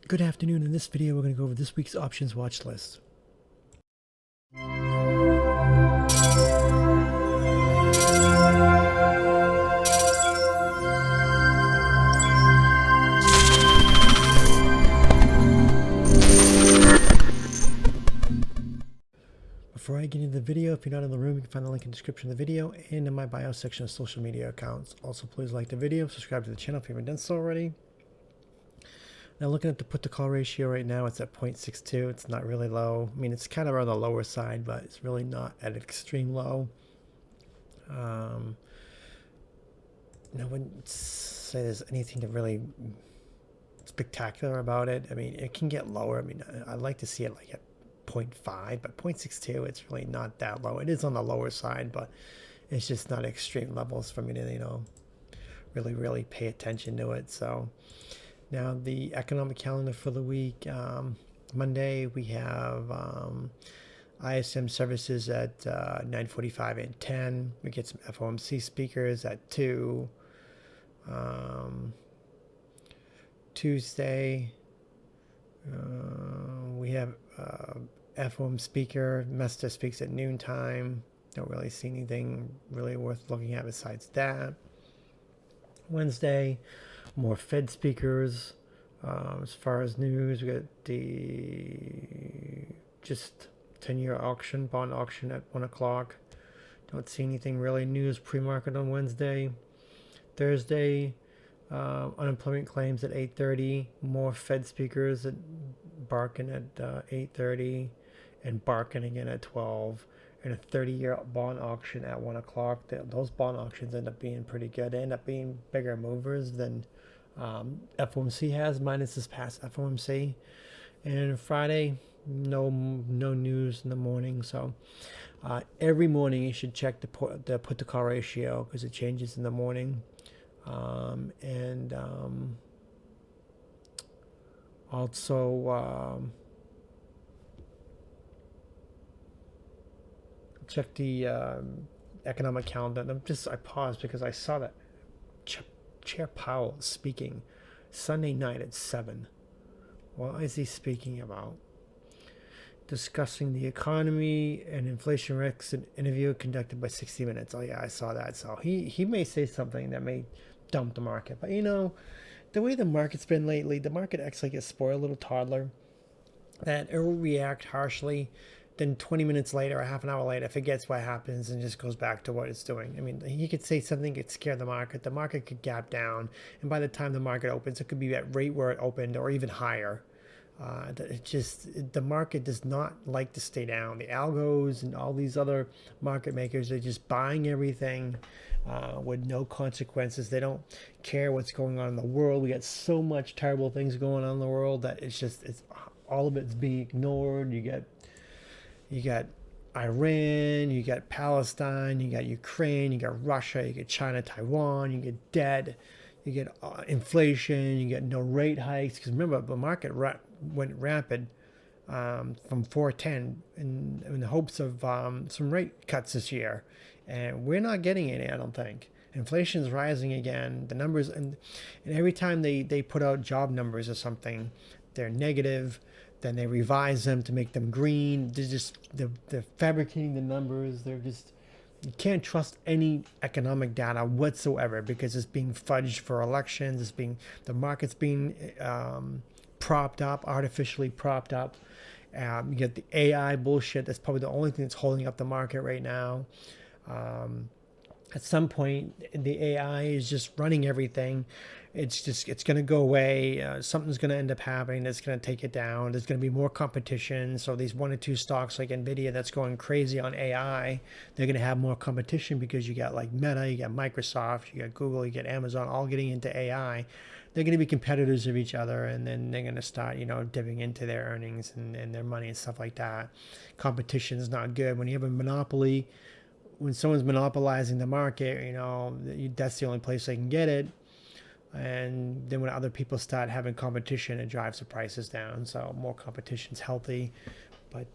Good afternoon. In this video, we're going to go over this week's options watch list. Before I get into the video, if you're not in the room, you can find the link in the description of the video and in my bio section of social media accounts. Also, please like the video, subscribe to the channel if you haven't done so already. Now, looking at the put-to-call ratio right now, it's at 0.62. It's not really low. I mean, it's kind of on the lower side, but it's really not at an extreme low. I wouldn't say there's anything to really spectacular about it. I mean, it can get lower. I mean, I'd like to see it like at 0.5, but 0.62, it's really not that low. It is on the lower side, but it's just not extreme levels for me to, really pay attention to it. So now the economic calendar for the week. Monday, we have ISM services at 9:45 and 10. We get some FOMC speakers at 2. Tuesday, we have FOM speaker. Mesta speaks at noontime. Don't really see anything really worth looking at besides that. Wednesday, more Fed speakers. As far as news, we got the just 10-year auction, bond auction at 1 o'clock. Don't see anything really news pre-market on Wednesday. Thursday, unemployment claims at 8:30. More Fed speakers at Barkin at 8:30, and Barkin again at 12. And a 30-year bond auction at 1 o'clock. Those bond auctions end up being pretty good. They end up being bigger movers than FOMC has, minus this past FOMC. And Friday, no news in the morning. So every morning you should check the put-to-call ratio because it changes in the morning. Also check the economic calendar. I paused because I saw that Chair Powell is speaking Sunday night at 7. What is he speaking about? Discussing the economy and inflation risks, an interview conducted by 60 Minutes. Oh yeah, I saw that. So he may say something that may dump the market. But the way the market's been lately, the market acts like a spoiled little toddler that it will react harshly. Then 20 minutes later or half an hour later, forgets what happens and just goes back to what it's doing. I mean, he could say something could scare the market. The market could gap down. And by the time the market opens, it could be at rate where it opened or even higher. The market does not like to stay down. The algos and all these other market makers are just buying everything with no consequences. They don't care what's going on in the world. We got so much terrible things going on in the world that it's all of it's being ignored. You got Iran, you got Palestine, you got Ukraine, you got Russia, you get China, Taiwan, you get debt, you get inflation, you get no rate hikes. Because remember, the market went rapid from 410 in the hopes of some rate cuts this year. And we're not getting any, I don't think. Inflation's rising again. The numbers, and every time they put out job numbers or something, they're negative. Then they revise them to make them green. They're fabricating the numbers. You can't trust any economic data whatsoever because it's being fudged for elections. The market's being propped up, artificially propped up. You get the AI bullshit. That's probably the only thing that's holding up the market right now. At some point, the AI is just running everything. It's going to go away. Something's going to end up happening that's going to take it down. There's going to be more competition. So these 1 or 2 stocks like NVIDIA that's going crazy on AI, they're going to have more competition because you got like Meta, you got Microsoft, you got Google, you got Amazon, all getting into AI. They're going to be competitors of each other, and then they're going to start, dipping into their earnings and their money and stuff like that. Competition is not good. When you have a monopoly, when someone's monopolizing the market, that's the only place they can get it. And then when other people start having competition, it drives the prices down. So more competition is healthy. But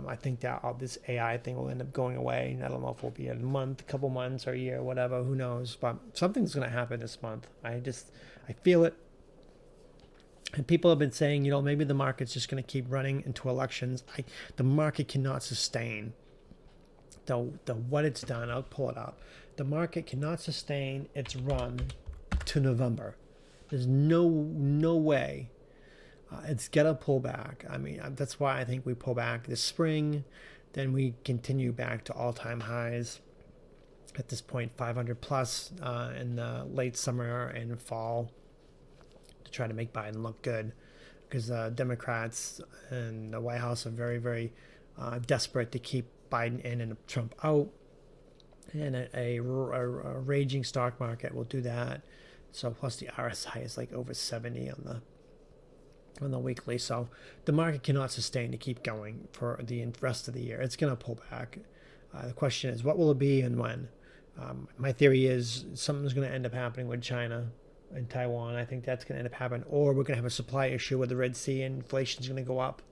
I think that this AI thing will end up going away. I don't know if it'll be a month, a couple months, or a year, whatever. Who knows? But something's going to happen this month. I feel it. And people have been saying, you know, maybe the market's just going to keep running into elections. The market cannot sustain the what it's done. I'll pull it up. The market cannot sustain its run to November. There's no way. It's got to pull back. I mean, that's why I think we pull back this spring. Then we continue back to all-time highs. At this point, 500 plus in the late summer and fall to try to make Biden look good, because Democrats and the White House are very, very desperate to keep Biden in and Trump out. And a raging stock market will do that. So plus the RSI is like over 70 on the weekly. So the market cannot sustain to keep going for the rest of the year. It's going to pull back. The question is, what will it be and when? My theory is something's going to end up happening with China and Taiwan. I think that's going to end up happening. Or we're going to have a supply issue with the Red Sea and inflation's going to go up.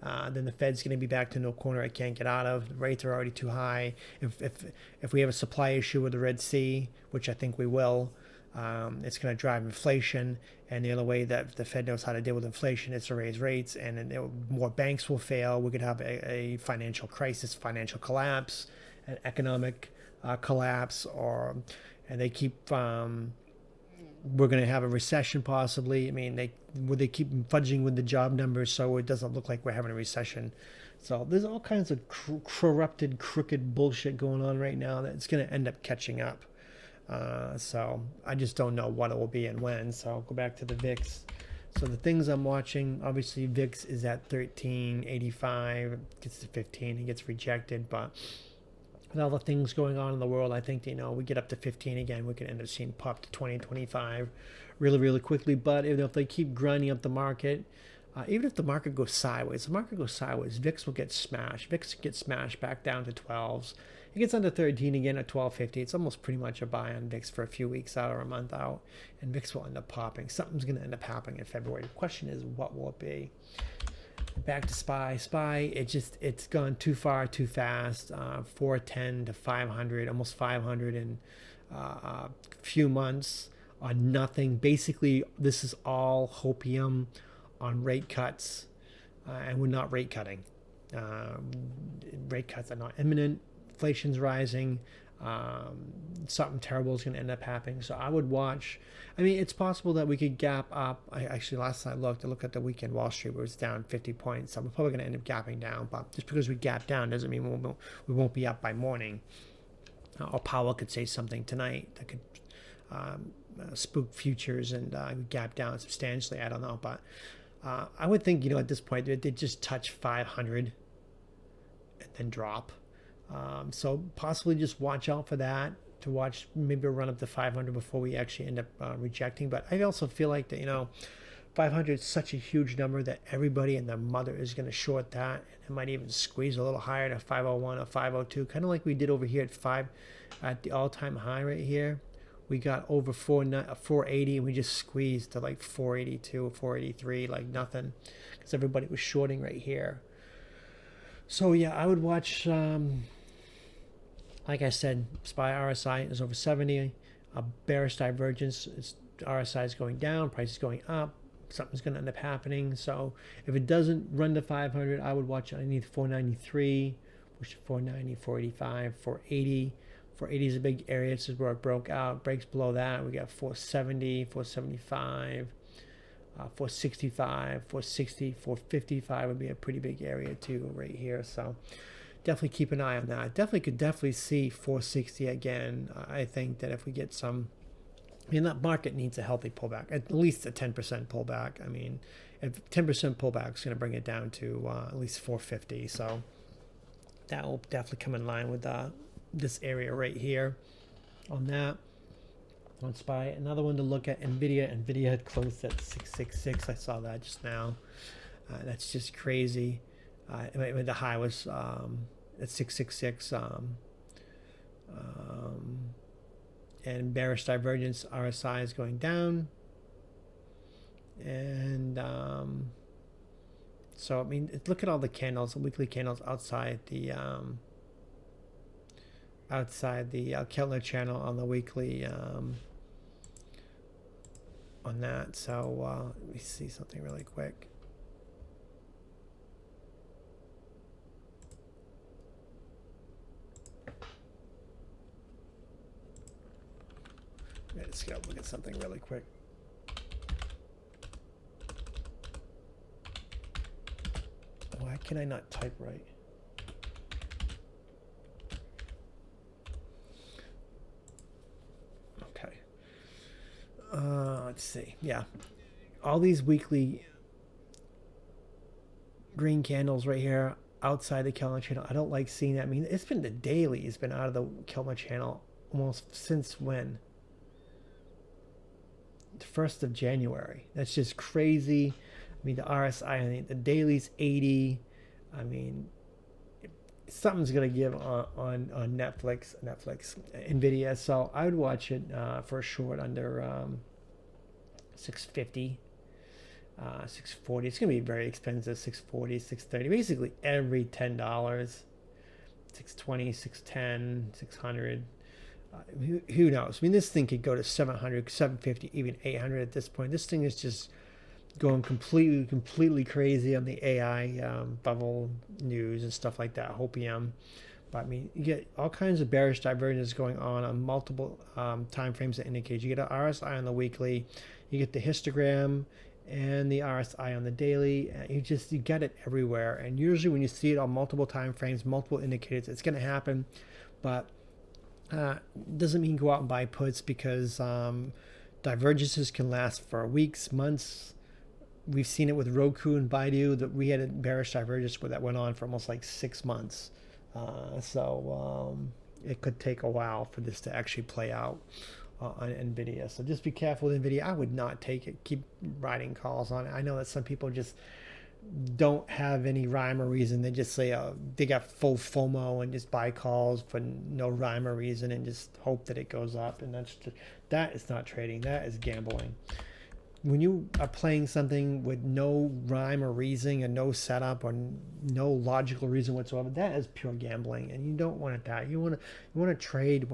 Then the Fed's going to be back to no corner it can't get out of. The rates are already too high. If we have a supply issue with the Red Sea, which I think we will, it's going to drive inflation. And the other way that the Fed knows how to deal with inflation is to raise rates, and then more banks will fail. We could have a financial crisis, financial collapse, an economic collapse, and they keep. We're going to have a recession possibly. I mean, they keep fudging with the job numbers, so it doesn't look like we're having a recession. So there's all kinds of corrupted, crooked bullshit going on right now that's going to end up catching up. So I just don't know what it will be and when. So I'll go back to the VIX. So the things I'm watching, obviously VIX is at 1385, it gets to 15, it gets rejected, but with all the things going on in the world, I think, you know, we get up to 15 again, we could end up seeing pop to 20, 25 really, really quickly. But if they keep grinding up the market, even if the market goes sideways, VIX will get smashed. VIX gets smashed back down to 12s. It gets under 13 again at 1250. It's almost pretty much a buy on VIX for a few weeks out or a month out, and VIX will end up popping. Something's going to end up happening in February. The question is, what will it be? Back to SPY, it's gone too far, too fast. 410 to 500, almost 500 in a few months on nothing. Basically, this is all hopium on rate cuts, and we're not rate cutting. Rate cuts are not imminent. Inflation's rising. Something terrible is going to end up happening. So I would watch. I mean, it's possible that we could gap up. Actually, last time I looked at the weekend Wall Street, where it was down 50 points. So we're probably going to end up gapping down. But just because we gap down doesn't mean we won't be up by morning. Or Powell could say something tonight that could spook futures and gap down substantially. I don't know. But I would think, you know, at this point, they just touch 500 and then drop. So possibly just watch out for that, to watch maybe a run up to 500 before we actually end up rejecting. But I also feel like that, you know, 500 is such a huge number that everybody and their mother is going to short that. And it might even squeeze a little higher to 501 or 502, kind of like we did over here at the all-time high right here. We got over 480 and we just squeezed to like 482 or 483 like nothing, because everybody was shorting right here. So yeah, I would watch, like I said, SPY RSI is over 70. A bearish divergence, RSI is going down, price is going up. Something's going to end up happening. So if it doesn't run to 500, I would watch underneath 493, push to 490, 485, 480. 480 is a big area. This is where it broke out. Breaks below that, we got 470, 475. 465, 460, 455 would be a pretty big area too right here. So definitely keep an eye on that. Could see 460 again. I think that if we get some, I mean, that market needs a healthy pullback, at least a 10% pullback. I mean, if 10% pullback is going to bring it down to at least 450. So that will definitely come in line with this area right here on that. On SPY, another one to look at, NVIDIA had closed at 666. I saw that just now. That's just crazy. The high was at 666. And bearish divergence, RSI is going down. And so, I mean, look at all the candles, the weekly candles outside the Keltner channel on the weekly on that. So let me see something really quick. Let's go look at something really quick. Why can I not type right? Okay. Let's see. Yeah. All these weekly green candles right here outside the Kelma channel. I don't like seeing that. I mean, it's been the daily. It's been out of the Kelma channel almost since when? The 1st of January. That's just crazy. I mean, the RSI, I mean, the daily's 80. I mean, something's gonna give on Netflix, NVIDIA. So I would watch it for a short under 650, 640. It's gonna be very expensive. 640, 630. Basically every $10, 620, 610, 600. Who knows? I mean, this thing could go to 700, 750, even 800 at this point. This thing is just going completely crazy on the AI bubble news and stuff like that, hopium. But I mean, you get all kinds of bearish divergence going on multiple time frames that indicate. You get an RSI on the weekly, you get the histogram and the RSI on the daily. You get it everywhere. And usually when you see it on multiple time frames, multiple indicators, it's going to happen. But doesn't mean go out and buy puts, because divergences can last for weeks, months. We've seen it with Roku and Baidu, that we had a bearish divergence that went on for almost like 6 months. So it could take a while for this to actually play out on NVIDIA. So just be careful with NVIDIA. I would not take it. Keep writing calls on it. I know that some people just don't have any rhyme or reason. They just say they got full FOMO and just buy calls for no rhyme or reason and just hope that it goes up. And that is not trading. That is gambling. When you are playing something with no rhyme or reason and no setup or no logical reason whatsoever, that is pure gambling, and you don't want that. You want to trade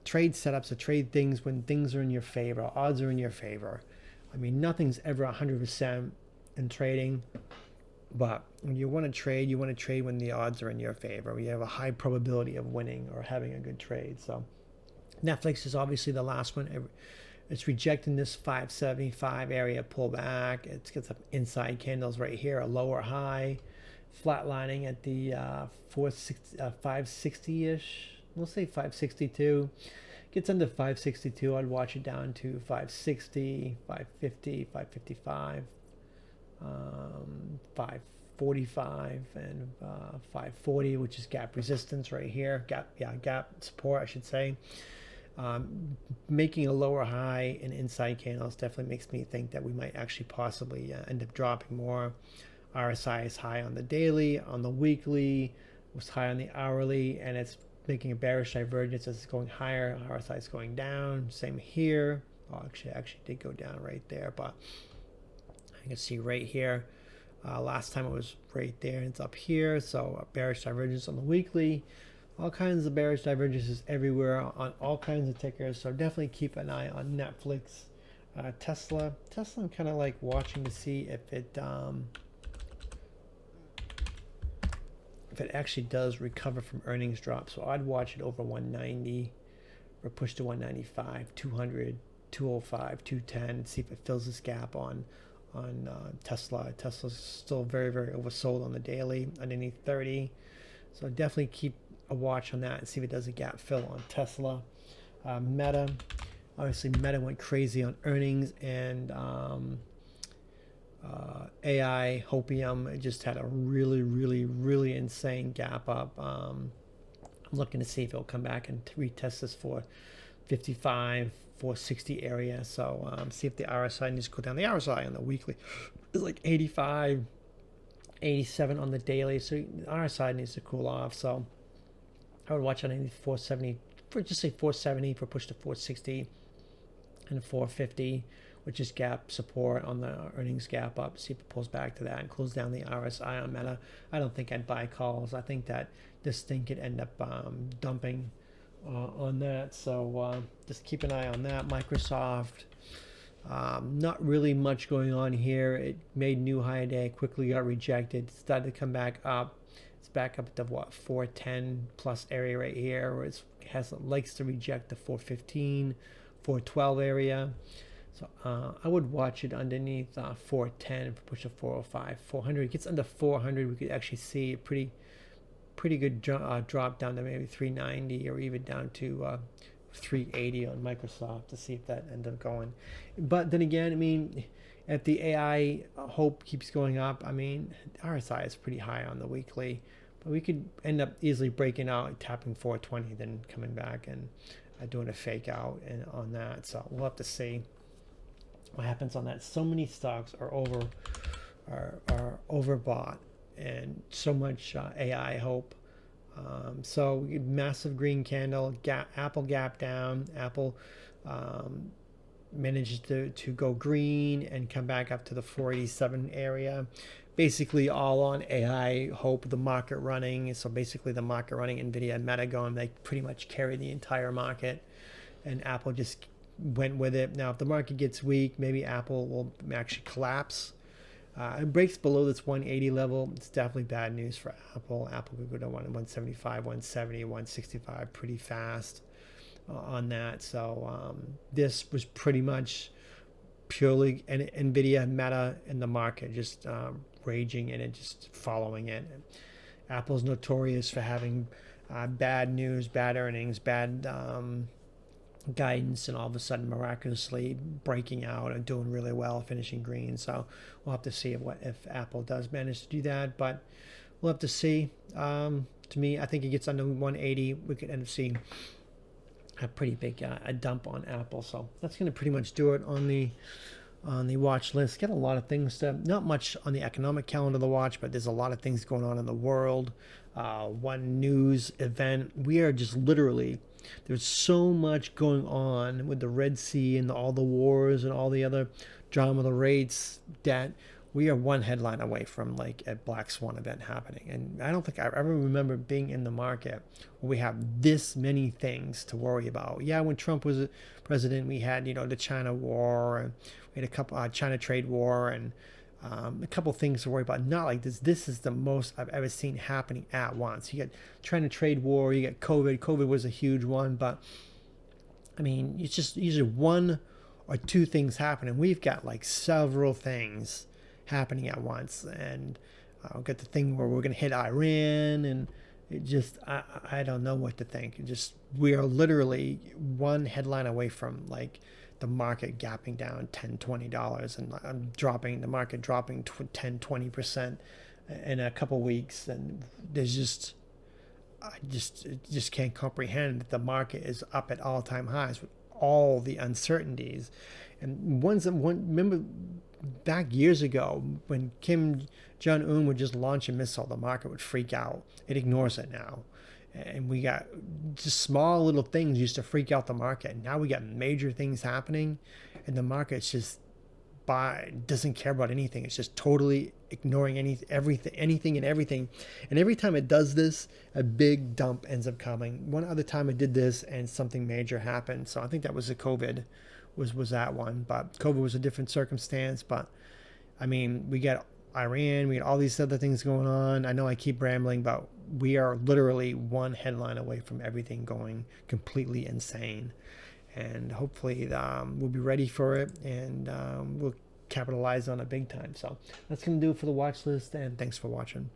setups or trade things when things are in your favor, odds are in your favor. I mean, nothing's ever 100% in trading, but when you want to trade when the odds are in your favor, when you have a high probability of winning or having a good trade. So Netflix is obviously the last one. It's rejecting this 575 area pullback. It's got some inside candles right here, a lower high, flatlining at the 560-ish. We'll say 562. Gets under 562. I'd watch it down to 560, 550, 555, 545, and 540, which is gap resistance right here. Gap support, I should say. Making a lower high in inside candles definitely makes me think that we might actually possibly end up dropping more. RSI is high on the daily, on the weekly, was high on the hourly, and it's making a bearish divergence as it's going higher. RSI is going down. Same here. Oh, actually did go down right there, but you can see right here. Last time it was right there, and it's up here. So a bearish divergence on the weekly. All kinds of bearish divergences everywhere on all kinds of tickers. So definitely keep an eye on Netflix. Tesla, I'm kind of like watching to see if it actually does recover from earnings drop. So I'd watch it over 190 or push to 195, 200, 205, 210. See if it fills this gap on Tesla. Tesla's still very oversold on the daily, underneath 30. So definitely keep a watch on that and see if it does a gap fill on Tesla. Meta, obviously Meta went crazy on earnings, and AI hopium, it just had a really insane gap up. I'm looking to see if it'll come back and retest this for 55, 460 area. So see if the RSI needs to go down. The RSI on the weekly is like 85, 87 on the daily, so the RSI needs to cool off. So I would watch on 470, for just say 470 for push to 460, and 450, which is gap support on the earnings gap up. See if it pulls back to that and close down the RSI on Meta. I don't think I'd buy calls. I think that this thing could end up dumping on that. So just keep an eye on that. Microsoft, Not really much going on here. It made new high today, quickly got rejected, started to come back up. It's back up at the what 410 plus area right here, where it likes to reject the 415, 412 area. So I would watch it underneath 410 for push of 405, 400. It gets under 400, we could actually see a pretty good drop down to maybe 390 or even down to 380 on Microsoft to see if that ends up going. But then again, I mean, if the AI hope keeps going up, I mean, RSI is pretty high on the weekly, but we could end up easily breaking out, tapping 420, then coming back and doing a fake out and on that. So we'll have to see what happens on that. So many stocks are overbought, and so much AI hope. So massive green candle, Apple gap down. Apple managed to go green and come back up to the 487 area. Basically all on AI hope, the market running. So basically the market running, NVIDIA and Meta going, they pretty much carry the entire market, and Apple just went with it. Now if the market gets weak, maybe Apple will actually collapse. It breaks below this 180 level. It's definitely bad news for Apple. Apple could go to 175, 170, 165 pretty fast on that. So this was pretty much purely NVIDIA, Meta, and the market just raging in it, just following it. Apple's notorious for having bad news, bad earnings, bad guidance, and all of a sudden miraculously breaking out and doing really well, finishing green. So we'll have to see if Apple does manage to do that, but we'll have to see. To me, I think it gets under 180, we could end up seeing a pretty big a dump on Apple. So that's going to pretty much do it on the watch list. Get a lot of things to, not much on the economic calendar to watch, but there's a lot of things going on in the world. One news event, we are just literally, there's so much going on with the Red Sea and all the wars and all the other drama, the rates, that we are one headline away from like a black swan event happening. And I don't think I ever remember being in the market where we have this many things to worry about. Yeah, when Trump was president, we had, the China war, and we had a couple China trade war, and a couple things to worry about. Not like this. This is the most I've ever seen happening at once. You got China trade war, you got COVID. COVID was a huge one, but I mean, it's just usually one or two things happening. We've got like several things happening at once, and we've got the thing where we're going to hit Iran, and it just, I don't know what to think. It just, we are literally one headline away from like the market gapping down $10-20, and the market dropping 10-20% in a couple weeks. And there's I just can't comprehend that the market is up at all-time highs with all the uncertainties. And remember back years ago when Kim Jong-un would just launch a missile, the market would freak out. It ignores it now. And we got just small little things used to freak out the market. Now we got major things happening, and the market's just doesn't care about anything. It's just totally ignoring anything and everything. And every time it does this, a big dump ends up coming. One other time it did this and something major happened. So I think that was the COVID was that one. But COVID was a different circumstance. But I mean, we got Iran, we got all these other things going on. I know I keep rambling, but we are literally one headline away from everything going completely insane. And hopefully we'll be ready for it, and we'll capitalize on it big time. So that's going to do it for the watch list, and thanks for watching.